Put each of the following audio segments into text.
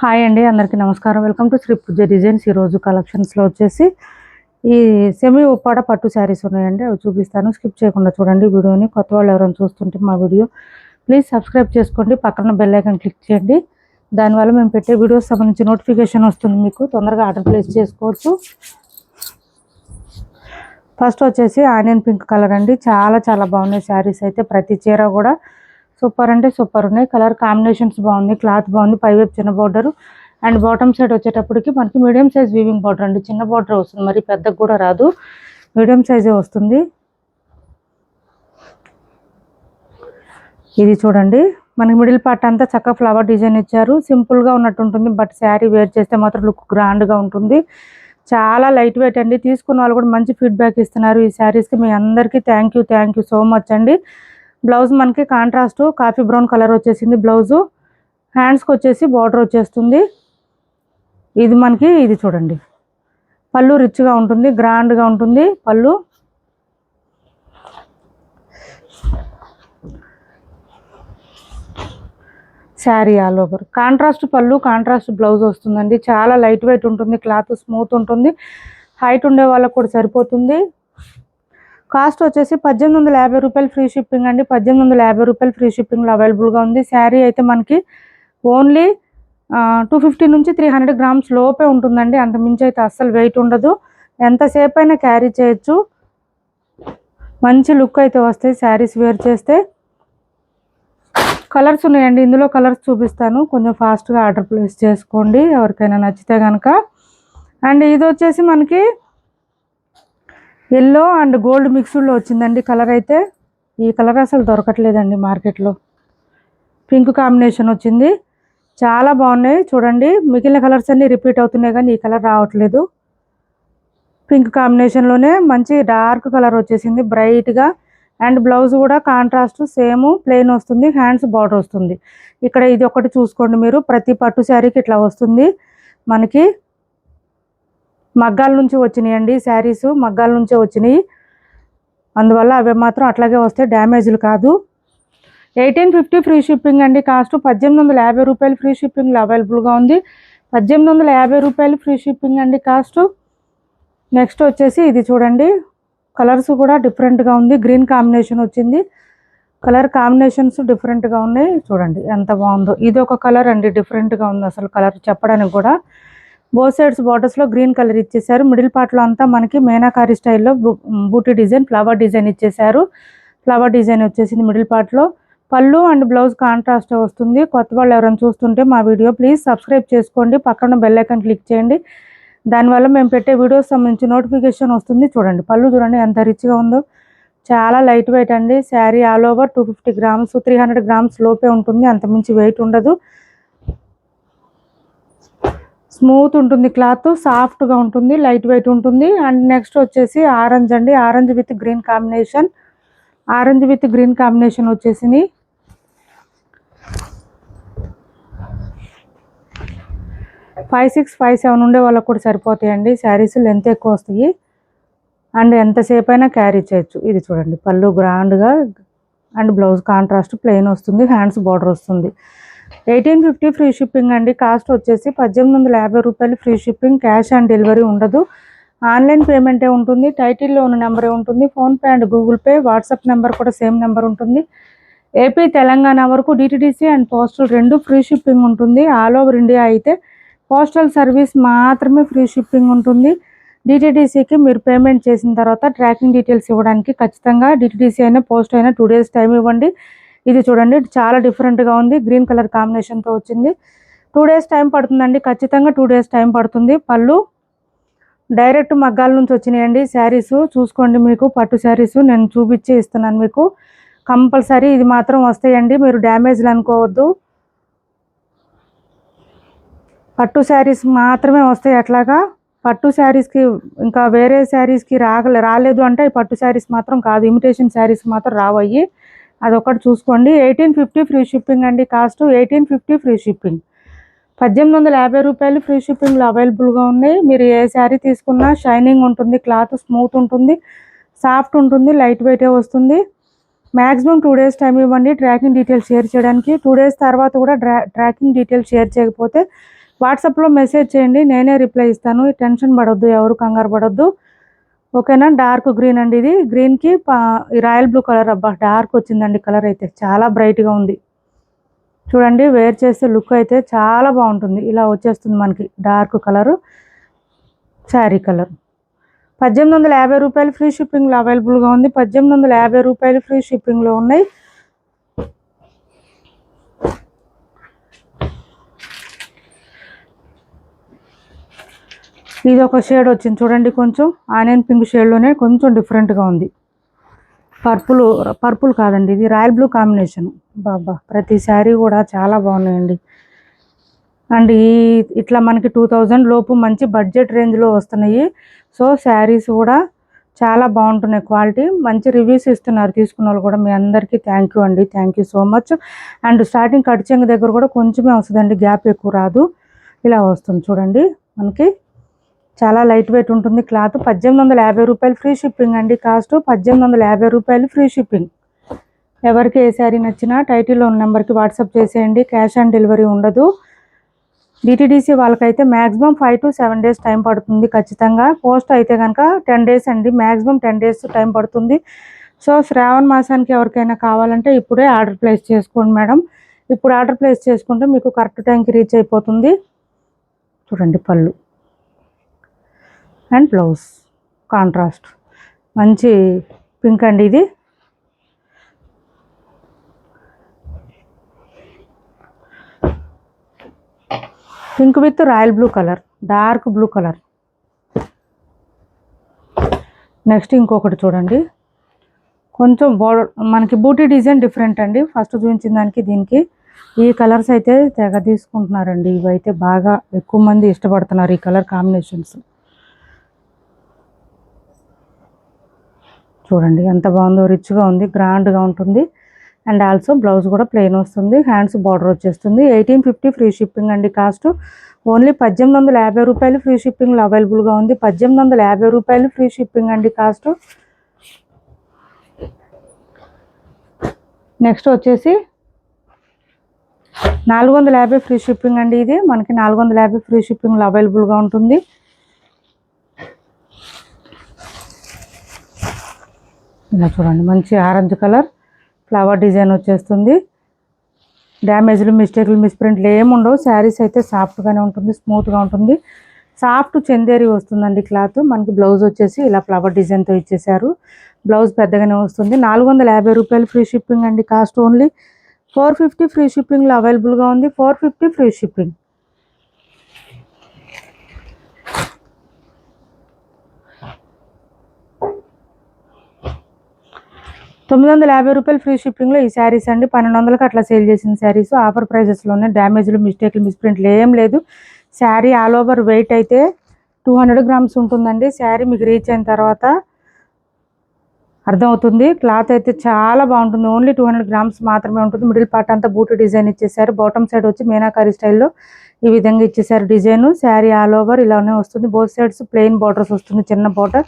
Hi అండి, అందరికీ నమస్కారం. Welcome to Sri Pooja Designs. ఈరోజు కలెక్షన్స్లో వచ్చేసి ఈ సెమీ ఉప్పాడ పట్టు శారీస్ ఉన్నాయండి, అవి చూపిస్తాను. స్కిప్ చేయకుండా చూడండి వీడియోని. కొత్త వాళ్ళు ఎవరైనా చూస్తుంటే మా వీడియో ప్లీజ్ సబ్స్క్రైబ్ చేసుకోండి, పక్కన బెల్ ఐకాన్ క్లిక్ చేయండి. దానివల్ల మేము పెట్టే వీడియోస్ సంబంధించి నోటిఫికేషన్ వస్తుంది, మీకు తొందరగా ఆర్డర్ ప్లేస్ చేసుకోవచ్చు. ఫస్ట్ వచ్చేసి ఆనియన్ పింక్ కలర్ అండి, చాలా చాలా బాగున్నాయి శారీస్ అయితే. ప్రతి చీర కూడా సూపర్ అంటే సూపర్ ఉన్నాయి. కలర్ కాంబినేషన్స్ బాగున్నాయి, క్లాత్ బాగుంది. పైవైపు చిన్న బార్డర్ అండ్ బాటమ్ సైడ్ వచ్చేటప్పటికి మనకి మీడియం సైజ్ వీవింగ్ బార్డర్ అండి. చిన్న బార్డర్ వస్తుంది, మరి పెద్దగా కూడా రాదు, మీడియం సైజే వస్తుంది. ఇది చూడండి, మనకి మిడిల్ పార్ట్ అంతా చక్కగా ఫ్లవర్ డిజైన్ ఇచ్చారు. సింపుల్గా ఉన్నట్టు ఉంటుంది, బట్ శారీ వేర్ చేస్తే మాత్రం లుక్ గ్రాండ్గా ఉంటుంది. చాలా లైట్ వెయిట్ అండి. తీసుకున్న వాళ్ళు కూడా మంచి ఫీడ్బ్యాక్ ఇస్తున్నారు ఈ శారీస్కి. మీ అందరికీ థ్యాంక్ యూ సో మచ్ అండి. బ్లౌజ్ మనకి కాంట్రాస్ట్ కాఫీ బ్రౌన్ కలర్ వచ్చేసింది బ్లౌజు. హ్యాండ్స్కి వచ్చేసి బార్డర్ వచ్చేస్తుంది. ఇది మనకి ఇది చూడండి, పళ్ళు రిచ్గా ఉంటుంది, గ్రాండ్గా ఉంటుంది పళ్ళు. శారీ ఆల్ ఓవర్ కాంట్రాస్ట్ పళ్ళు, కాంట్రాస్ట్ బ్లౌజ్ వస్తుందండి. చాలా లైట్ వెయిట్ ఉంటుంది, క్లాత్ స్మూత్ ఉంటుంది. హైట్ ఉండే వాళ్ళకు కూడా సరిపోతుంది. కాస్ట్ వచ్చేసి 1850 రూపాయలు ఫ్రీ షిప్పింగ్ అండి. 1850 రూపాయలు ఫ్రీ షిప్పింగ్లో అవైలబుల్గా ఉంది. శారీ అయితే మనకి ఓన్లీ 250 నుంచి 300 గ్రామ్స్ లోపే ఉంటుందండి, అంత మించి అయితే అస్సలు వెయిట్ ఉండదు. ఎంతసేపు అయినా క్యారీ చేయొచ్చు. మంచి లుక్ అయితే వస్తాయి శారీస్ వేర్ చేస్తే. కలర్స్ ఉన్నాయండి, ఇందులో కలర్స్ చూపిస్తాను, కొంచెం ఫాస్ట్గా ఆర్డర్ ప్లేస్ చేసుకోండి ఎవరికైనా నచ్చితే కనుక. అండ్ ఇది వచ్చేసి మనకి ఎల్లో అండ్ గోల్డ్ మిక్స్డ్లో వచ్చిందండి కలర్ అయితే. ఈ కలర్ అసలు దొరకట్లేదండి మార్కెట్లో. పింక్ కాంబినేషన్ వచ్చింది, చాలా బాగున్నాయి చూడండి. మిగిలిన కలర్స్ అన్నీ రిపీట్ అవుతున్నాయి కానీ ఈ కలర్ రావట్లేదు. పింక్ కాంబినేషన్లోనే మంచి డార్క్ కలర్ వచ్చేసింది బ్రైట్గా. అండ్ బ్లౌజ్ కూడా కాంట్రాస్ట్ సేమ్ ప్లెయిన్ వస్తుంది, హ్యాండ్స్ బార్డర్ వస్తుంది. ఇక్కడ ఇది ఒకటి చూసుకోండి మీరు, ప్రతి పట్టు శారీకి ఇట్లా వస్తుంది. మనకి మగ్గాల నుంచి వచ్చినాయి అండి శారీస్, మగ్గాల నుంచే వచ్చినాయి, అందువల్ల అవి మాత్రం అట్లాగే వస్తాయి, డ్యామేజ్లు కాదు. 1850 ఫ్రీ షిప్పింగ్ అండి. కాస్ట్ 1850 రూపాయలు ఫ్రీ షిప్పింగ్లో అవైలబుల్గా ఉంది. 1850 రూపాయలు ఫ్రీ షిప్పింగ్ అండి కాస్ట్. నెక్స్ట్ వచ్చేసి ఇది చూడండి, కలర్స్ కూడా డిఫరెంట్గా ఉంది. గ్రీన్ కాంబినేషన్ వచ్చింది, కలర్ కాంబినేషన్స్ డిఫరెంట్గా ఉన్నాయి. చూడండి ఎంత బాగుందో. ఇది ఒక కలర్ అండి, డిఫరెంట్గా ఉంది అసలు కలర్ చెప్పడానికి కూడా. బోత్ సైడ్స్ బార్డర్స్లో గ్రీన్ కలర్ ఇచ్చేసారు. మిడిల్ పార్ట్లో అంతా మనకి మేనాకారి స్టైల్లో బూటీ డిజైన్, ఫ్లవర్ డిజైన్ ఇచ్చేసారు. ఫ్లవర్ డిజైన్ వచ్చేసింది మిడిల్ పార్ట్లో. పళ్ళు అండ్ బ్లౌజ్ కాంట్రాస్ట్ వస్తుంది. కొత్త వాళ్ళు ఎవరైనా చూస్తుంటే మా వీడియో ప్లీజ్ సబ్స్క్రైబ్ చేసుకోండి, పక్కన బెల్ ఐకాన్ క్లిక్ చేయండి. దానివల్ల మేము పెట్టే వీడియోస్ సంబంధించి నోటిఫికేషన్ వస్తుంది. చూడండి పళ్ళు చూడండి ఎంత రిచ్గా ఉందో. చాలా లైట్ వెయిట్ అండి. Sari all over 250 grams 300 grams లోపే ఉంటుంది, అంతమించి వెయిట్ ఉండదు. స్మూత్ ఉంటుంది, క్లాత్ సాఫ్ట్గా ఉంటుంది, లైట్ వెయిట్ ఉంటుంది. అండ్ నెక్స్ట్ వచ్చేసి ఆరెంజ్ అండి, orange with green combination. Orange with green combination వచ్చేసింది. 5'6", 5'7" ఉండే వాళ్ళకు కూడా సరిపోతాయండి శారీస్, లెంత్ ఎక్కువ వస్తాయి అండ్ ఎంతసేపు అయినా క్యారీ చేయొచ్చు. ఇది చూడండి పళ్ళు గ్రాండ్గా అండ్ బ్లౌజ్ కాంట్రాస్ట్ ప్లెయిన్ వస్తుంది, హ్యాండ్స్ బార్డర్ వస్తుంది. 1850 ఫ్రీ షిప్పింగ్ అండి. కాస్ట్ వచ్చేసి 1850 రూపాయలు free shipping. Cash on delivery ఉండదు, ఆన్లైన్ పేమెంటే ఉంటుంది. టైటిల్లో ఉన్న నెంబరే ఉంటుంది. PhonePe and Google pay, WhatsApp number కూడా సేమ్ నెంబర్ ఉంటుంది. ఏపీ తెలంగాణ వరకు DTDC and postal 2 free shipping ఉంటుంది. ఆల్ ఓవర్ ఇండియా అయితే పోస్టల్ సర్వీస్ మాత్రమే ఫ్రీ షిప్పింగ్ ఉంటుంది. డిటిడిసికి మీరు పేమెంట్ చేసిన తర్వాత ట్రాకింగ్ డీటెయిల్స్ ఇవ్వడానికి ఖచ్చితంగా డిటిడిసి అయినా పోస్ట్ అయినా 2 days టైం ఇవ్వండి. ఇది చూడండి చాలా డిఫరెంట్గా ఉంది, గ్రీన్ కలర్ కాంబినేషన్తో వచ్చింది. 2 days టైం పడుతుందండి, ఖచ్చితంగా 2 days టైం పడుతుంది. పళ్ళు డైరెక్ట్ మగ్గాల నుంచి వచ్చినాయండి శారీస్. చూసుకోండి, మీకు పట్టు శారీస్ నేను చూపించి ఇస్తున్నాను మీకు. కంపల్సరీ ఇది మాత్రం వస్తాయండి, మీరు డ్యామేజ్లు అనుకోవద్దు. పట్టు శారీస్ మాత్రమే వస్తాయి. అట్లాగా పట్టు శారీస్కి ఇంకా వేరే శారీస్కి రాలేదు అంటే పట్టు శారీస్ మాత్రం కాదు, ఇమిటేషన్ శారీస్ మాత్రం రావయ్యి, అదొకటి చూసుకోండి. 1850 ఫ్రీ షిప్పింగ్ అండి. Cost 1850 free shipping. 1850 రూపాయలు ఫ్రీ షిప్పింగ్లో అవైలబుల్గా ఉన్నాయి. మీరు ఏ శారీ తీసుకున్నా షైనింగ్ ఉంటుంది, క్లాత్ స్మూత్ ఉంటుంది, సాఫ్ట్ ఉంటుంది, లైట్ వెయిటే వస్తుంది. మ్యాక్సిమం 2 days టైం ఇవ్వండి ట్రాకింగ్ డీటెయిల్స్ షేర్ చేయడానికి. 2 days తర్వాత కూడా ట్రాకింగ్ డీటెయిల్స్ షేర్ చేయకపోతే వాట్సాప్లో మెసేజ్ చేయండి, నేనే రిప్లై ఇస్తాను. టెన్షన్ పడొద్దు, ఎవరు కంగారు పడొద్దు. ఓకేనా. డార్క్ గ్రీన్ అండి ఇది. గ్రీన్కి రాయల్ బ్లూ కలర్. అబ్బా డార్క్ వచ్చిందండి కలర్ అయితే, చాలా బ్రైట్గా ఉంది. చూడండి వేర్ చేస్తే లుక్ అయితే చాలా బాగుంటుంది. ఇలా వచ్చేస్తుంది మనకి డార్క్ కలరు శారీ కలర్. 1850 రూపాయలు ఫ్రీ షిప్పింగ్లో అవైలబుల్గా ఉంది. 1850 రూపాయలు ఫ్రీ షిప్పింగ్లో ఉన్నాయి. ఇది ఒక షేడ్ వచ్చింది చూడండి, కొంచెం ఆనియన్ పింక్ షేడ్లోనే కొంచెం డిఫరెంట్గా ఉంది. పర్పుల్ కాదండి, ఇది రాయల్ బ్లూ కాంబినేషన్. బాబా ప్రతి శారీ కూడా చాలా బాగున్నాయండి. అండ్ ఇట్లా మనకి 2000 లోపు మంచి బడ్జెట్ రేంజ్లో వస్తున్నాయి. సో శారీస్ కూడా చాలా బాగుంటున్నాయి, క్వాలిటీ మంచి రివ్యూస్ ఇస్తున్నారు తీసుకున్న వాళ్ళు కూడా. మీ అందరికీ థ్యాంక్ యూ అండి, thank you so much. And starting cut చెంగు దగ్గర కూడా కొంచెమే వస్తుందండి, గ్యాప్ ఎక్కువ రాదు. ఇలా వస్తుంది చూడండి మనకి, చాలా లైట్ వెయిట్ ఉంటుంది క్లాత్. 1850 రూపాయలు ఫ్రీ షిప్పింగ్ అండి. కాస్ట్ 1850 రూపాయలు ఫ్రీ షిప్పింగ్. ఎవరికి ఏ శారీ నచ్చినా టైటిల్లో ఉన్న నెంబర్కి వాట్సాప్ చేసేయండి. క్యాష్ ఆన్ డెలివరీ ఉండదు. డిటీడీసీ వాళ్ళకైతే మ్యాక్సిమం 5 to 7 days టైం పడుతుంది ఖచ్చితంగా. పోస్ట్ అయితే కనుక 10 days అండి, మ్యాక్సిమం 10 days టైం పడుతుంది. సో శ్రావణ మాసానికి ఎవరికైనా కావాలంటే ఇప్పుడే ఆర్డర్ ప్లేస్ చేసుకోండి మేడం. ఇప్పుడు ఆర్డర్ ప్లేస్ చేసుకుంటే మీకు కరెక్ట్ టైంకి రీచ్ అయిపోతుంది. చూడండి పళ్ళు అండ్ బ్లౌజ్ కాంట్రాస్ట్ మంచి పింక్ అండి ఇది. Pink with royal blue colour, dark blue colour. Next ఇంకొకటి చూడండి, కొంచెం బోర్డర్ మనకి బూటీ డిజైన్ డిఫరెంట్ అండి. ఫస్ట్ చూపించిన దానికి దీనికి ఈ కలర్స్ అయితే తెగ తీసుకుంటున్నారండి. ఇవైతే బాగా ఎక్కువ మంది ఇష్టపడుతున్నారు ఈ కలర్ కాంబినేషన్స్. చూడండి ఎంత బాగుందో, రిచ్గా ఉంది, గ్రాండ్గా ఉంటుంది. అండ్ ఆల్సో బ్లౌజ్ కూడా ప్లెయిన్ వస్తుంది, హ్యాండ్స్ బార్డర్ వచ్చేస్తుంది. 1850 ఫ్రీ షిప్పింగ్ అండి. కాస్ట్ ఓన్లీ 1850 రూపాయలు ఫ్రీ షిప్పింగ్లో అవైలబుల్గా ఉంది. 1850 రూపాయలు ఫ్రీ షిప్పింగ్ అండి కాస్ట్. నెక్స్ట్ వచ్చేసి 450 ఫ్రీ షిప్పింగ్ అండి. ఇది మనకి 450 ఫ్రీ షిప్పింగ్లో అవైలబుల్గా ఉంటుంది. ఇలా చూడండి మంచి ఆరెంజ్ కలర్ ఫ్లవర్ డిజైన్ వచ్చేస్తుంది. డ్యామేజ్లు మిస్టేక్లు మిస్ప్రింట్లు ఏముండవు. శారీస్ అయితే సాఫ్ట్గానే ఉంటుంది, స్మూత్గా ఉంటుంది. సాఫ్ట్ చందేరి వస్తుందండి క్లాత్. మనకి బ్లౌజ్ వచ్చేసి ఇలా ఫ్లవర్ డిజైన్తో ఇచ్చేసారు. బ్లౌజ్ పెద్దగానే వస్తుంది. 450 రూపాయలు ఫ్రీ షిప్పింగ్ అండి. కాస్ట్ ఓన్లీ 450 ఫ్రీ షిప్పింగ్లో అవైలబుల్గా ఉంది. 450 ఫ్రీ షిప్పింగ్. ₹950 ఫ్రీ షిప్పింగ్లో ఈ శారీస్ అండి. 1200కి అట్లా సేల్ చేసిన శారీస్ ఆఫర్ ప్రైజెస్లోనే. డ్యామేజ్లు మిస్టేక్లు మిస్ప్రింట్లు ఏం లేదు. శారీ ఆల్ ఓవర్ వెయిట్ అయితే 200 grams ఉంటుందండి. శారీ మీకు రీచ్ అయిన తర్వాత అర్థమవుతుంది. క్లాత్ అయితే చాలా బాగుంటుంది. ఓన్లీ 200 grams మాత్రమే ఉంటుంది. మిడిల్ పార్ట్ అంతా బూటీ డిజైన్ ఇచ్చేసారు. బాటమ్ సైడ్ వచ్చి మీనాకారి స్టైల్లో ఈ విధంగా ఇచ్చేసారు డిజైన్. శారీ ఆల్ ఓవర్ ఇలానే వస్తుంది. బోత్ సైడ్స్ ప్లెయిన్ బార్డర్స్ వస్తుంది, చిన్న బార్డర్.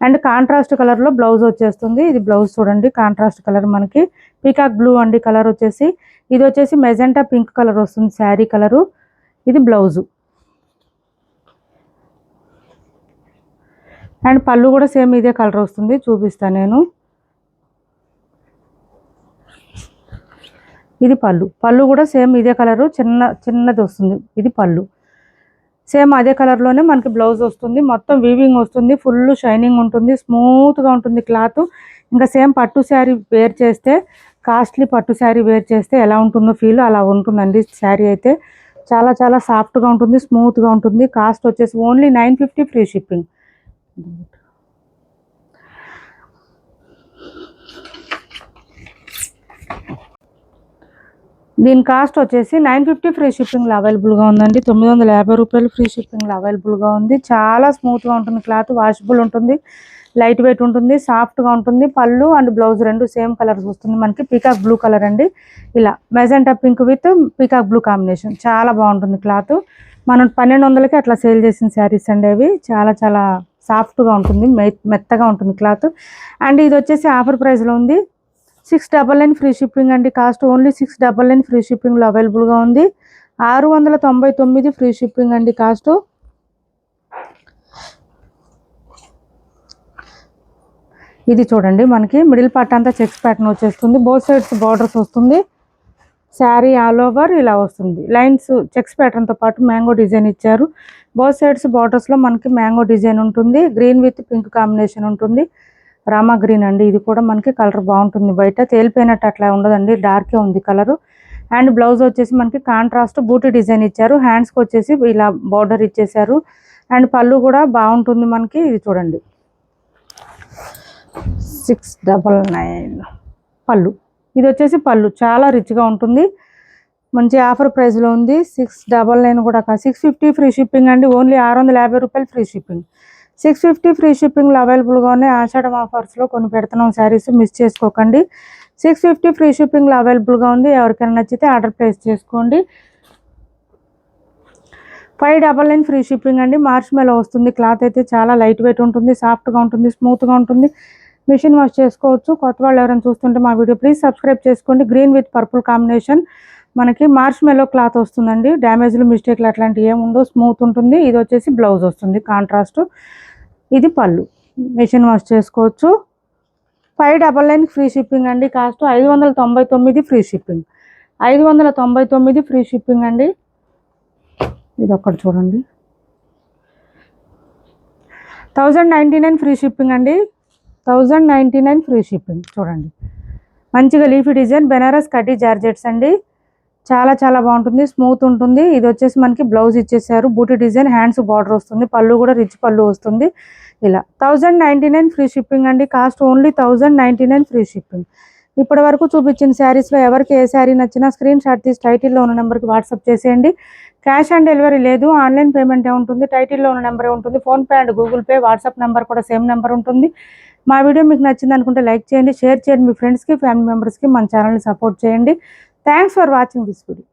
అండ్ కాంట్రాస్ట్ కలర్లో బ్లౌజ్ వచ్చేస్తుంది. ఇది బ్లౌజ్ చూడండి, కాంట్రాస్ట్ కలర్ మనకి పీకాక్ బ్లూ అండి కలర్ వచ్చేసి. ఇది వచ్చేసి మెజెంటా పింక్ కలర్ వస్తుంది శారీ కలరు. ఇది బ్లౌజు. అండ్ పళ్ళు కూడా సేమ్ ఇదే కలర్ వస్తుంది, చూపిస్తాను నేను. ఇది పళ్ళు కూడా సేమ్ ఇదే కలరు, చిన్నది వస్తుంది. ఇది పళ్ళు సేమ్ అదే కలర్లోనే మనకి బ్లౌజ్ వస్తుంది. మొత్తం వీవింగ్ వస్తుంది, ఫుల్ షైనింగ్ ఉంటుంది, స్మూత్గా ఉంటుంది క్లాత్. ఇంకా సేమ్ పట్టు శారీ వేర్ చేస్తే, కాస్ట్లీ పట్టు శారీ వేర్ చేస్తే ఎలా ఉంటుందో ఫీల్ అలా ఉంటుందండి. శారీ అయితే చాలా చాలా సాఫ్ట్గా ఉంటుంది, స్మూత్గా ఉంటుంది. కాస్ట్ వచ్చేసి ఓన్లీ 950 ఫ్రీ షిప్పింగ్. దీని కాస్ట్ వచ్చేసి 950 ఫ్రీ షిప్పింగ్లో అవైలబుల్గా ఉందండి. 950 రూపాయలు ఫ్రీ షిప్పింగ్లో అవైలబుల్గా ఉంది. చాలా స్మూత్గా ఉంటుంది క్లాత్, వాషబుల్ ఉంటుంది, లైట్ వెయిట్ ఉంటుంది, సాఫ్ట్గా ఉంటుంది. పళ్ళు అండ్ బ్లౌజ్ రెండు సేమ్ కలర్స్ వస్తుంది మనకి. పీకాక్ బ్లూ కలర్ అండి. ఇలా magenta pink with peacock blue combination చాలా బాగుంటుంది క్లాత్. మనం 1200కి అట్లా సేల్ చేసిన శారీస్ అండి అవి. చాలా చాలా సాఫ్ట్గా ఉంటుంది, మెత్తగా ఉంటుంది క్లాత్. అండ్ ఇది వచ్చేసి ఆఫర్ ప్రైస్లో ఉంది. 699 ఫ్రీ షిప్పింగ్ అండి. కాస్ట్ ఓన్లీ 699 ఫ్రీ షిప్పింగ్లో అవైలబుల్గా ఉంది. 699 ఫ్రీ షిప్పింగ్ అండి కాస్ట్. ఇది చూడండి మనకి మిడిల్ పార్ట్ అంతా చెక్స్ ప్యాటర్న్ వచ్చేస్తుంది, బోత్ సైడ్స్ బార్డర్స్ వస్తుంది, శారీ ఆల్ ఓవర్ ఇలా వస్తుంది. లైన్స్ చెక్స్ ప్యాటర్న్తో పాటు మ్యాంగో డిజైన్ ఇచ్చారు. బోత్ సైడ్స్ బార్డర్స్లో మనకి మ్యాంగో డిజైన్ ఉంటుంది, గ్రీన్ విత్ పింక్ కాంబినేషన్ ఉంటుంది. రామా గ్రీన్ అండి, ఇది కూడా మనకి కలర్ బాగుంటుంది, బయట తేలిపోయినట్టు అట్లా ఉండదండి, డార్కే ఉంది కలరు. అండ్ బ్లౌజ్ వచ్చేసి మనకి కాంట్రాస్ట్ బూటీ డిజైన్ ఇచ్చారు, హ్యాండ్స్కి వచ్చేసి ఇలా బార్డర్ ఇచ్చేసారు. అండ్ పళ్ళు కూడా బాగుంటుంది మనకి. ఇది చూడండి 699 పళ్ళు. ఇది వచ్చేసి పళ్ళు చాలా రిచ్గా ఉంటుంది, మంచి ఆఫర్ ప్రైస్లో ఉంది. 699 కూడా 650 ఫ్రీ షిప్పింగ్ అండి, ఓన్లీ 650 రూపాయలు ఫ్రీ షిప్పింగ్. 650 ఫ్రీ షిప్పింగ్లో అవైలబుల్గా ఉన్నాయి. ఆషాఢం ఆఫర్స్లో కొన్ని పెడుతున్నాం శారీస్, మిస్ చేసుకోకండి. 650 ఫ్రీ షిప్పింగ్లో అవైలబుల్గా ఉంది. ఎవరికైనా నచ్చితే ఆర్డర్ ప్లేస్ చేసుకోండి. 599 ఫ్రీ షిప్పింగ్ అండి. మార్చ్ మేలో వస్తుంది. క్లాత్ అయితే చాలా లైట్ వెయిట్ ఉంటుంది, సాఫ్ట్గా ఉంటుంది, స్మూత్గా ఉంటుంది, మిషన్ వాష్ చేసుకోవచ్చు. కొత్త వాళ్ళు ఎవరైనా చూస్తుంటే మా వీడియో ప్లీజ్ సబ్స్క్రైబ్ చేసుకోండి. గ్రీన్ విత్ పర్పుల్ కాంబినేషన్ మనకి మార్చ్ మేలో క్లాత్ వస్తుందండి. డ్యామేజ్లు మిస్టేక్లు అట్లాంటివి ఏమి ఉండవు, స్మూత్ ఉంటుంది. ఇది వచ్చేసి బ్లౌజ్ వస్తుంది కాంట్రాస్ట్, ఇది పళ్ళు, మిషన్ వాష్ చేసుకోవచ్చు. 599 ఫ్రీ షిప్పింగ్ అండి. Cost 599 free shipping, 599 free shipping అండి. ఇది ఒక్కటి చూడండి 1099 ఫ్రీ షిప్పింగ్ అండి, 1099 ఫ్రీ షిప్పింగ్. చూడండి మంచిగా లీఫీ డిజైన్ బెనారస్ కడ్డీ జార్జెట్స్ అండి, చాలా చాలా బాగుంటుంది, స్మూత్ ఉంటుంది. ఇది వచ్చేసి మనకి బ్లౌజ్ ఇచ్చేసారు, బూటీ డిజైన్, హ్యాండ్స్ బార్డర్ వస్తుంది, పళ్ళు కూడా రిచ్ పళ్ళు వస్తుంది. ఇలా 1099 ఫ్రీ షిప్పింగ్ అండి. Cost only 1099 free shipping. ఇప్పటి వరకు చూపించిన శారీస్లో ఎవరికి ఏ శారీ నచ్చినా స్క్రీన్ షాట్ తీసి టైటిల్లో ఉన్న నెంబర్కి వాట్సాప్ చేసేయండి. క్యాష్ ఆన్ డెలివరీ లేదు, ఆన్లైన్ పేమెంటే ఉంటుంది. టైటిల్లో ఉన్న నెంబరే ఉంటుంది. PhonePe and Google pay, WhatsApp number కూడా సేమ్ నెంబర్ ఉంటుంది. మా వీడియో మీకు నచ్చింది అనుకుంటే లైక్ చేయండి, షేర్ చేయండి మీ ఫ్రెండ్స్కి, ఫ్యామిలీ మెంబర్స్కి. మన ఛానల్ని సపోర్ట్ చేయండి. Thanks for watching this video.